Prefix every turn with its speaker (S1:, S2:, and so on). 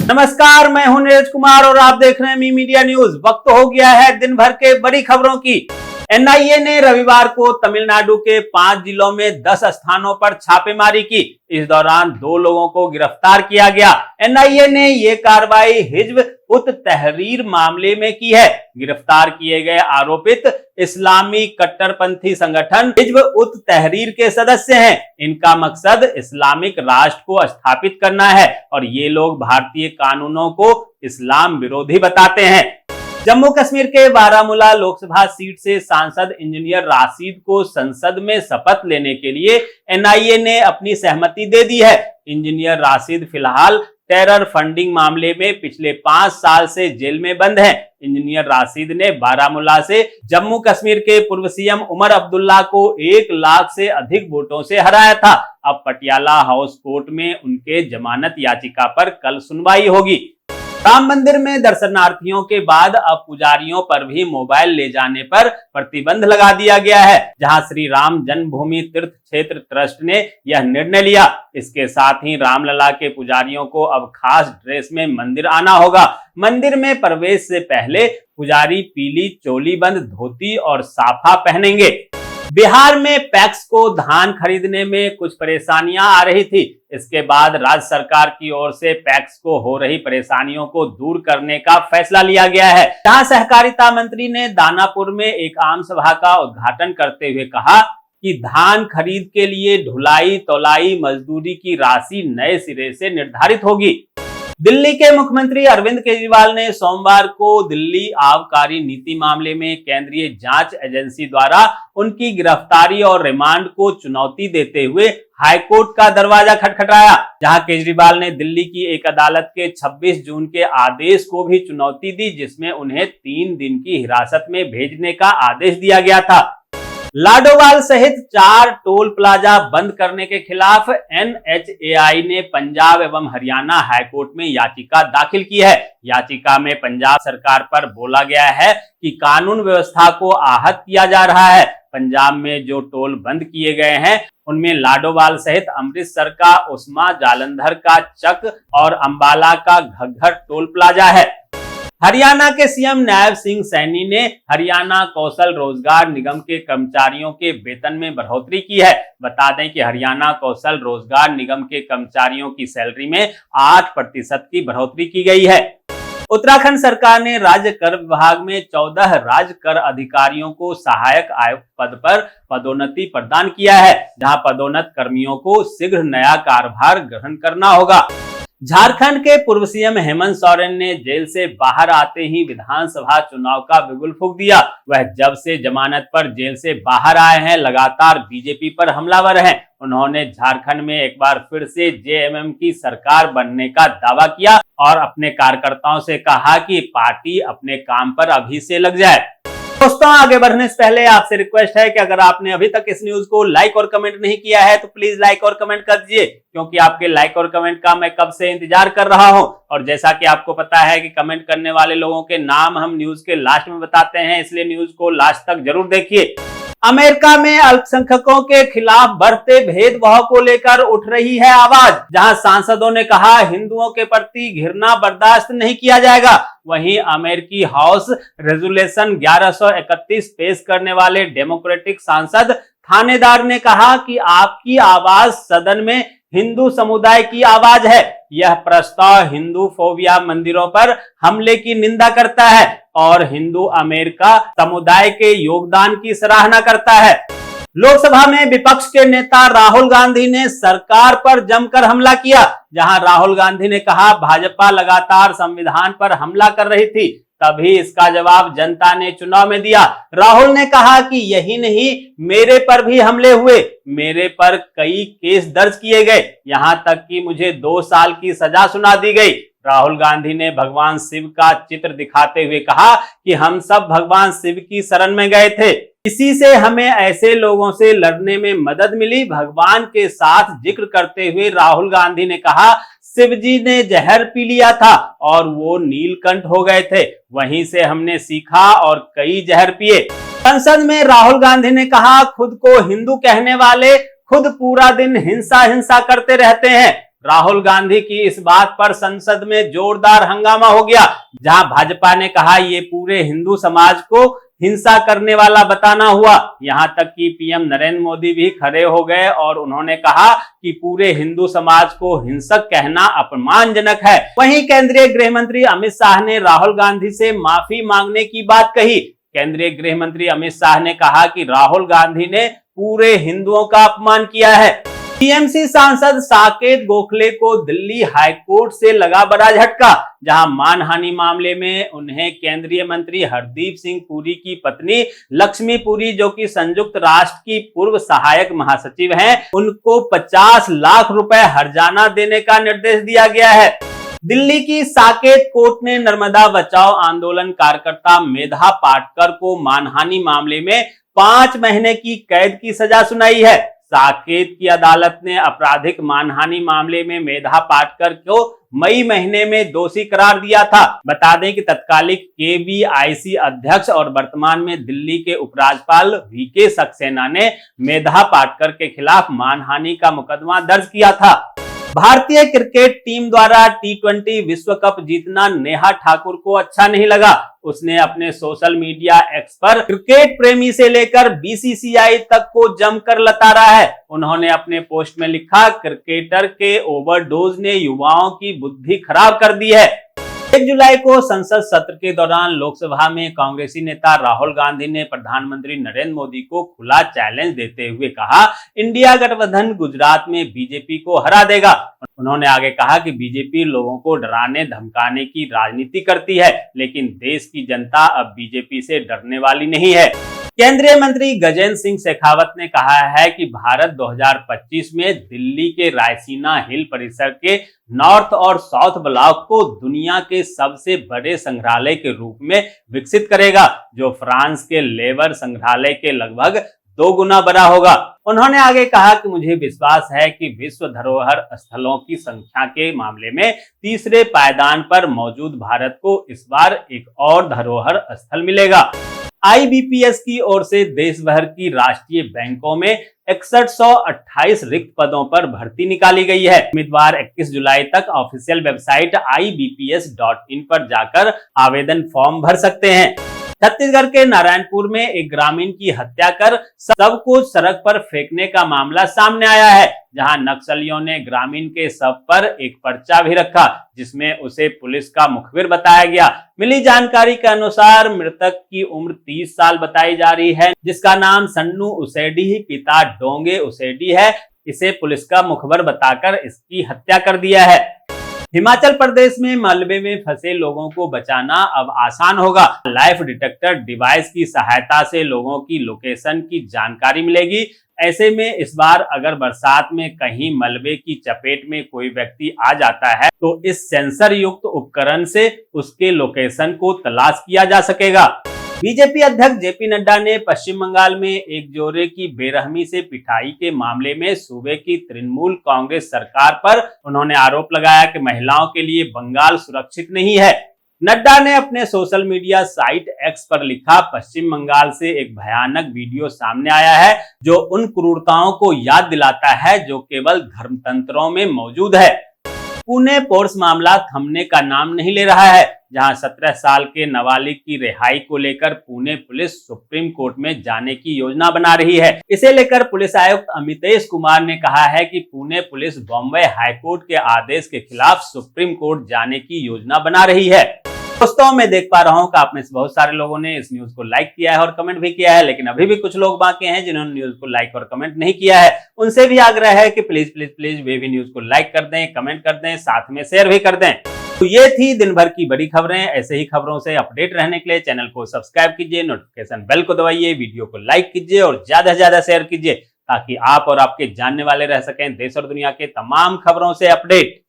S1: नमस्कार, मैं हूं नीरज कुमार और आप देख रहे हैं मी मीडिया न्यूज। वक्त हो गया है दिन भर के बड़ी खबरों की। एनआईए ने रविवार को तमिलनाडु के 5 जिलों में 10 स्थानों पर छापेमारी की। इस दौरान 2 लोगों को गिरफ्तार किया गया। एनआईए ने यह कार्रवाई हिज्ब उत तहरीर मामले में की है। गिरफ्तार किए गए आरोपित इस्लामी कट्टरपंथी संगठन हिज्ब उत तहरीर के सदस्य हैं। इनका मकसद इस्लामिक राष्ट्र को स्थापित करना है और ये लोग भारतीय कानूनों को इस्लाम विरोधी बताते हैं। जम्मू कश्मीर के बारामूला लोकसभा सीट से सांसद इंजीनियर राशिद को संसद में शपथ लेने के लिए एनआईए ने अपनी सहमति दे दी है। इंजीनियर राशिद फिलहाल टेरर फंडिंग मामले में पिछले 5 साल से जेल में बंद हैं। इंजीनियर राशिद ने बारामूला से जम्मू कश्मीर के पूर्व सीएम उमर अब्दुल्ला को 1 लाख से अधिक वोटों से हराया था। अब पटियाला हाउस कोर्ट में उनके जमानत याचिका पर कल सुनवाई होगी। राम मंदिर में दर्शनार्थियों के बाद अब पुजारियों पर भी मोबाइल ले जाने पर प्रतिबंध लगा दिया गया है। जहां श्री राम जन्मभूमि तीर्थ क्षेत्र ट्रस्ट ने यह निर्णय लिया। इसके साथ ही रामलला के पुजारियों को अब खास ड्रेस में मंदिर आना होगा। मंदिर में प्रवेश से पहले पुजारी पीली चोली बंद धोती और साफा पहनेंगे। बिहार में पैक्स को धान खरीदने में कुछ परेशानियां आ रही थी। इसके बाद राज्य सरकार की ओर से पैक्स को हो रही परेशानियों को दूर करने का फैसला लिया गया है। जहां सहकारिता मंत्री ने दानापुर में एक आम सभा का उद्घाटन करते हुए कहा कि धान खरीद के लिए ढुलाई तौलाई मजदूरी की राशि नए सिरे से निर्धारित होगी। दिल्ली के मुख्यमंत्री अरविंद केजरीवाल ने सोमवार को दिल्ली आबकारी नीति मामले में केंद्रीय जांच एजेंसी द्वारा उनकी गिरफ्तारी और रिमांड को चुनौती देते हुए हाईकोर्ट का दरवाजा खटखटाया। जहां केजरीवाल ने दिल्ली की एक अदालत के 26 जून के आदेश को भी चुनौती दी, जिसमें उन्हें 3 दिन की हिरासत में भेजने का आदेश दिया गया था। लाडोवाल सहित 4 टोल प्लाजा बंद करने के खिलाफ एनएचएआई ने पंजाब एवं हरियाणा हाईकोर्ट में याचिका दाखिल की है। याचिका में पंजाब सरकार पर बोला गया है कि कानून व्यवस्था को आहत किया जा रहा है। पंजाब में जो टोल बंद किए गए हैं उनमें लाडोवाल सहित अमृतसर का उस्मा, जालंधर का चक और अंबाला का घग्गर टोल प्लाजा है। हरियाणा के सीएम नायब सिंह सैनी ने हरियाणा कौशल रोजगार निगम के कर्मचारियों के वेतन में बढ़ोतरी की है। बता दें कि हरियाणा कौशल रोजगार निगम के कर्मचारियों की सैलरी में 8% की बढ़ोतरी की गई है। उत्तराखंड सरकार ने राज्य कर विभाग में 14 राज्य कर अधिकारियों को सहायक आयुक्त पद पर पदोन्नति प्रदान किया है। जहां पदोन्नत कर्मियों को शीघ्र नया कार्यभार ग्रहण करना होगा। झारखंड के पूर्व सीएम हेमंत सोरेन ने जेल से बाहर आते ही विधानसभा चुनाव का बिगुल फूंक दिया। वह जब से जमानत पर जेल से बाहर आए हैं लगातार बीजेपी पर हमलावर हैं। उन्होंने झारखंड में एक बार फिर से जेएमएम की सरकार बनने का दावा किया और अपने कार्यकर्ताओं से कहा कि पार्टी अपने काम पर अभी से लग जाए। दोस्तों, आगे बढ़ने से पहले आपसे रिक्वेस्ट है कि अगर आपने अभी तक इस न्यूज को लाइक और कमेंट नहीं किया है तो प्लीज लाइक और कमेंट कर दीजिए, क्योंकि आपके लाइक और कमेंट का मैं कब से इंतजार कर रहा हूं। और जैसा कि आपको पता है कि कमेंट करने वाले लोगों के नाम हम न्यूज के लास्ट में बताते हैं, इसलिए न्यूज को लास्ट तक जरूर देखिए। अमेरिका में अल्पसंख्यकों के खिलाफ बढ़ते भेदभाव को लेकर उठ रही है आवाज। जहां सांसदों ने कहा हिंदुओं के प्रति घृणा बर्दाश्त नहीं किया जाएगा। वहीं अमेरिकी हाउस रेजोल्यूशन 1131 पेश करने वाले डेमोक्रेटिक सांसद थानेदार ने कहा कि आपकी आवाज सदन में हिंदू समुदाय की आवाज है। यह प्रस्ताव हिंदू फोबिया मंदिरों पर हमले की निंदा करता है और हिंदू अमेरिका समुदाय के योगदान की सराहना करता है। लोकसभा में विपक्ष के नेता राहुल गांधी ने सरकार पर जमकर हमला किया। जहां राहुल गांधी ने कहा भाजपा लगातार संविधान पर हमला कर रही थी, तभी इसका जवाब जनता ने चुनाव में दिया। राहुल ने कहा कि यही नहीं, मेरे पर भी हमले हुए, मेरे पर कई केस दर्ज किए गए, यहां तक कि मुझे 2 साल की सजा सुना दी गई। राहुल गांधी ने भगवान शिव का चित्र दिखाते हुए कहा कि हम सब भगवान शिव की शरण में गए थे, इसी से हमें ऐसे लोगों से लड़ने में मदद मिली। भगवान के साथ जिक्र करते हुए राहुल गांधी ने कहा शिव जी ने जहर पी लिया था और वो नीलकंठ हो गए थे, वहीं से हमने सीखा और कई जहर पिए। संसद में राहुल गांधी ने कहा खुद को हिंदू कहने वाले खुद पूरा दिन हिंसा करते रहते हैं। राहुल गांधी की इस बात पर संसद में जोरदार हंगामा हो गया, जहां भाजपा ने कहा ये पूरे हिंदू समाज को हिंसा करने वाला बताना हुआ। यहां तक कि पीएम नरेंद्र मोदी भी खड़े हो गए और उन्होंने कहा कि पूरे हिंदू समाज को हिंसक कहना अपमानजनक है। वहीं केंद्रीय गृह मंत्री अमित शाह ने राहुल गांधी से माफी मांगने की बात कही। केंद्रीय गृह मंत्री अमित शाह ने कहा कि राहुल गांधी ने पूरे हिंदुओं का अपमान किया है। टीएमसी सांसद साकेत गोखले को दिल्ली हाईकोर्ट से लगा बड़ा झटका, जहां मानहानि मामले में उन्हें केंद्रीय मंत्री हरदीप सिंह पुरी की पत्नी लक्ष्मी पुरी, जो कि संयुक्त राष्ट्र की पूर्व सहायक महासचिव हैं, उनको 50 लाख रुपए हर्जाना देने का निर्देश दिया गया है। दिल्ली की साकेत कोर्ट ने नर्मदा बचाओ आंदोलन कार्यकर्ता मेधा पाटकर को मानहानि मामले में 5 महीने की कैद की सजा सुनाई है। साकेत की अदालत ने आपराधिक मानहानि मामले में मेधा पाटकर को मई महीने में दोषी करार दिया था। बता दें कि तत्कालिक केवीआईसी अध्यक्ष और वर्तमान में दिल्ली के उपराज्यपाल वीके सक्सेना ने मेधा पाटकर के खिलाफ मानहानि का मुकदमा दर्ज किया था। भारतीय क्रिकेट टीम द्वारा टी20 विश्व कप जीतना नेहा ठाकुर को अच्छा नहीं लगा। उसने अपने सोशल मीडिया एक्स पर क्रिकेट प्रेमी से लेकर बीसीसीआई तक को जमकर लताड़ा है। उन्होंने अपने पोस्ट में लिखा, क्रिकेटर के ओवरडोज ने युवाओं की बुद्धि खराब कर दी है। 1 जुलाई को संसद सत्र के दौरान लोकसभा में कांग्रेसी नेता राहुल गांधी ने प्रधानमंत्री नरेंद्र मोदी को खुला चैलेंज देते हुए कहा, इंडिया गठबंधन गुजरात में बीजेपी को हरा देगा। उन्होंने आगे कहा कि बीजेपी लोगों को डराने धमकाने की राजनीति करती है, लेकिन देश की जनता अब बीजेपी से डरने वाली नहीं है। केंद्रीय मंत्री गजेंद्र सिंह शेखावत ने कहा है कि भारत 2025 में दिल्ली के रायसीना हिल परिसर के नॉर्थ और साउथ ब्लॉक को दुनिया के सबसे बड़े संग्रहालय के रूप में विकसित करेगा, जो फ्रांस के लेवर संग्रहालय के लगभग 2 गुना बड़ा होगा। उन्होंने आगे कहा कि मुझे विश्वास है कि विश्व धरोहर स्थलों की संख्या के मामले में तीसरे पायदान पर मौजूद भारत को इस बार एक और धरोहर स्थल मिलेगा। आईबीपीएस की ओर से देश भर की राष्ट्रीय बैंकों में 6128 रिक्त पदों पर भर्ती निकाली गई है। उम्मीदवार 21 जुलाई तक ऑफिशियल वेबसाइट ibps.in पर जाकर आवेदन फॉर्म भर सकते हैं। छत्तीसगढ़ के नारायणपुर में एक ग्रामीण की हत्या कर शव को सड़क पर फेंकने का मामला सामने आया है, जहां नक्सलियों ने ग्रामीण के शव पर एक पर्चा भी रखा, जिसमें उसे पुलिस का मुखबिर बताया गया। मिली जानकारी के अनुसार मृतक की उम्र 30 साल बताई जा रही है, जिसका नाम सन्नू उसेडी पिता डोंगे उसेडी है। इसे पुलिस का मुखबिर बताकर इसकी हत्या कर दिया है। हिमाचल प्रदेश में मलबे में फंसे लोगों को बचाना अब आसान होगा। लाइफ डिटेक्टर डिवाइस की सहायता से लोगों की लोकेशन की जानकारी मिलेगी। ऐसे में इस बार अगर बरसात में कहीं मलबे की चपेट में कोई व्यक्ति आ जाता है, तो इस सेंसर युक्त उपकरण से उसके लोकेशन को तलाश किया जा सकेगा। बीजेपी अध्यक्ष जेपी नड्डा ने पश्चिम बंगाल में एक जोड़े की बेरहमी से पिटाई के मामले में सूबे की तृणमूल कांग्रेस सरकार पर उन्होंने आरोप लगाया कि महिलाओं के लिए बंगाल सुरक्षित नहीं है। नड्डा ने अपने सोशल मीडिया साइट एक्स पर लिखा, पश्चिम बंगाल से एक भयानक वीडियो सामने आया है जो उन क्रूरताओं को याद दिलाता है जो केवल धर्मतंत्रों में मौजूद है। पुणे पोर्स मामला थमने का नाम नहीं ले रहा है, जहां 17 साल के नाबालिग की रिहाई को लेकर पुणे पुलिस सुप्रीम कोर्ट में जाने की योजना बना रही है। इसे लेकर पुलिस आयुक्त अमितेश कुमार ने कहा है कि पुणे पुलिस बॉम्बे हाईकोर्ट के आदेश के खिलाफ सुप्रीम कोर्ट जाने की योजना बना रही है। दोस्तों, मैं देख पा रहा हूं कि आप में से बहुत सारे लोगों ने इस न्यूज को लाइक किया है और कमेंट भी किया है, लेकिन अभी भी कुछ लोग बाकी हैं जिन्होंने न्यूज को लाइक और कमेंट नहीं किया है। उनसे भी आग्रह है कि प्लीज प्लीज प्लीज वे भी न्यूज को लाइक कर दें, कमेंट कर दें, साथ में शेयर भी कर दें। तो ये थी दिन भर की बड़ी खबरें। ऐसे ही खबरों से अपडेट रहने के लिए चैनल को सब्सक्राइब कीजिए, नोटिफिकेशन बेल को दबाइए, वीडियो को लाइक कीजिए और ज्यादा से ज्यादा शेयर कीजिए, ताकि आप और आपके जानने वाले रह सकें देश और दुनिया के तमाम खबरों से अपडेट।